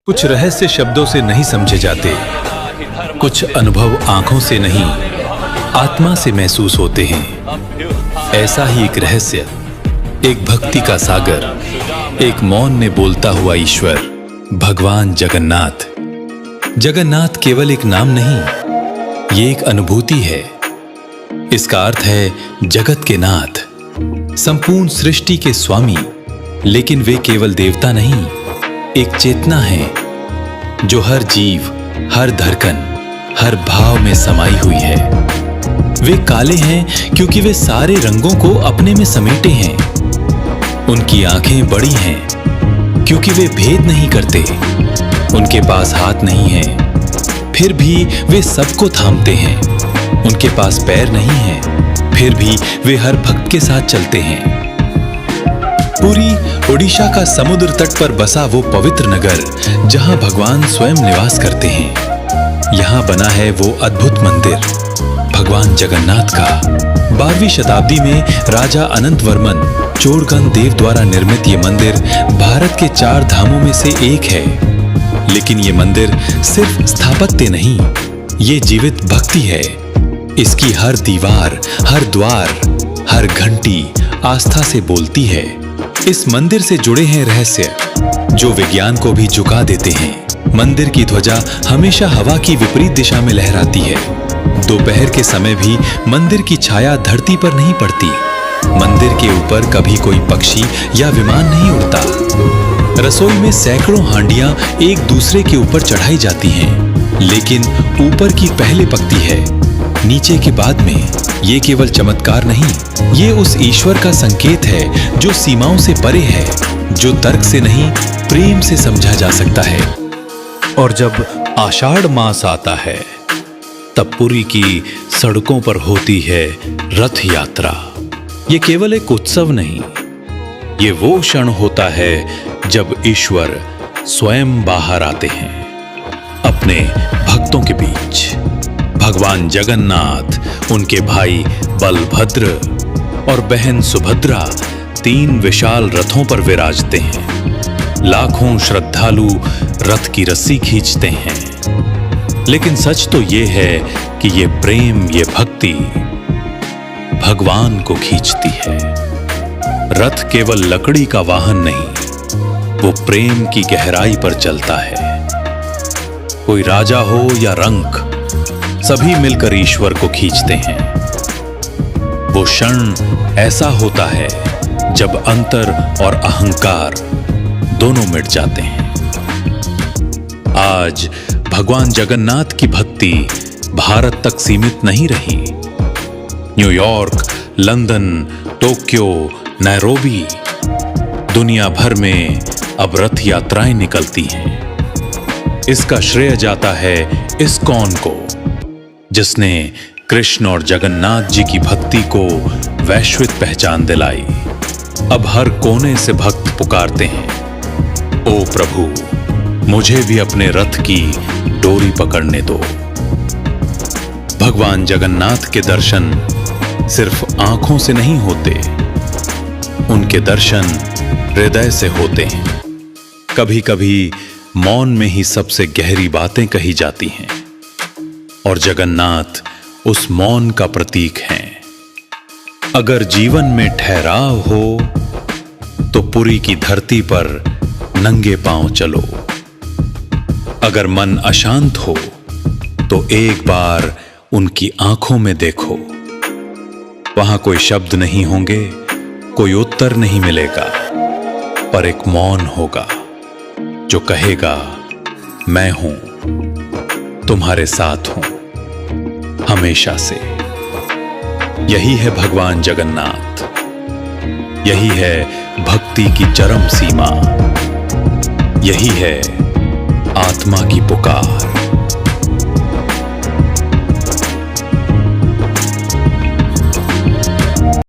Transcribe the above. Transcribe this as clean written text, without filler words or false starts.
कुछ रहस्य शब्दों से नहीं समझे जाते, कुछ अनुभव आंखों से नहीं आत्मा से महसूस होते हैं। ऐसा ही एक रहस्य, एक भक्ति का सागर, एक मौन में बोलता हुआ ईश्वर, भगवान जगन्नाथ। जगन्नाथ केवल एक नाम नहीं, ये एक अनुभूति है। इसका अर्थ है जगत के नाथ, संपूर्ण सृष्टि के स्वामी। लेकिन वे केवल देवता नहीं, एक चेतना है जो हर जीव, हर धड़कन, हर भाव में समाई हुई है। वे काले हैं क्योंकि वे सारे रंगों को अपने में समेटे हैं। उनकी आंखें बड़ी हैं क्योंकि वे भेद नहीं करते। उनके पास हाथ नहीं है, फिर भी वे सबको थामते हैं। उनके पास पैर नहीं है, फिर भी वे हर भक्त के साथ चलते हैं। पुरी ओडिशा का समुद्र तट पर बसा वो पवित्र नगर जहां भगवान स्वयं निवास करते हैं। यहां बना है वो अद्भुत मंदिर, भगवान जगन्नाथ का। 12वीं शताब्दी में राजा अनंत वर्मन चोड़गंग देव द्वारा निर्मित ये मंदिर भारत के 4 धामों में से एक है। लेकिन ये मंदिर सिर्फ स्थापत्य नहीं, ये जीवित भक्ति है। इसकी हर दीवार, हर द्वार, हर घंटी आस्था से बोलती है। इस मंदिर से जुड़े हैं रहस्य जो विज्ञान को भी झुका देते हैं। मंदिर की ध्वजा हमेशा हवा की विपरीत दिशा में लहराती है। दोपहर के समय भी मंदिर की छाया धरती पर नहीं पड़ती। मंदिर के ऊपर कभी कोई पक्षी या विमान नहीं उड़ता। रसोई में सैकड़ों हांडियां एक दूसरे के ऊपर चढ़ाई जाती हैं, लेकिन ऊपर की पहले पकती है, नीचे के बाद में। ये केवल चमत्कार नहीं, ये उस ईश्वर का संकेत है जो सीमाओं से परे है, जो तर्क से नहीं प्रेम से समझा जा सकता है। और जब आषाढ़ मास आता है तब पुरी की सड़कों पर होती है रथ यात्रा। ये केवल एक उत्सव नहीं, ये वो क्षण होता है जब ईश्वर स्वयं बाहर आते हैं अपने भक्तों के बीच। भगवान जगन्नाथ, उनके भाई बलभद्र और बहन सुभद्रा 3 विशाल रथों पर विराजते हैं। लाखों श्रद्धालु रथ की रस्सी खींचते हैं। लेकिन सच तो ये है कि ये प्रेम, ये भक्ति भगवान को खींचती है। रथ केवल लकड़ी का वाहन नहीं, वो प्रेम की गहराई पर चलता है। कोई राजा हो या रंक, सभी मिलकर ईश्वर को खींचते हैं। वो क्षण ऐसा होता है जब अंतर और अहंकार दोनों मिट जाते हैं। आज भगवान जगन्नाथ की भक्ति भारत तक सीमित नहीं रही। न्यूयॉर्क, लंदन, टोक्यो, नैरोबी, दुनिया भर में अब रथ यात्राएं निकलती हैं। इसका श्रेय जाता है इस्कॉन को, जिसने कृष्ण और जगन्नाथ जी की भक्ति को वैश्विक पहचान दिलाई। अब हर कोने से भक्त पुकारते हैं, ओ प्रभु, मुझे भी अपने रथ की डोरी पकड़ने दो। भगवान जगन्नाथ के दर्शन सिर्फ आंखों से नहीं होते, उनके दर्शन हृदय से होते हैं। कभी कभी मौन में ही सबसे गहरी बातें कही जाती हैं, और जगन्नाथ उस मौन का प्रतीक हैं। अगर जीवन में ठहराव हो तो पुरी की धरती पर नंगे पांव चलो। अगर मन अशांत हो तो एक बार उनकी आंखों में देखो। वहां कोई शब्द नहीं होंगे, कोई उत्तर नहीं मिलेगा, पर एक मौन होगा जो कहेगा, मैं हूं, तुम्हारे साथ हूं हमेशा से। यही है भगवान जगन्नाथ, यही है भक्ति की चरम सीमा, यही है आत्मा की पुकार।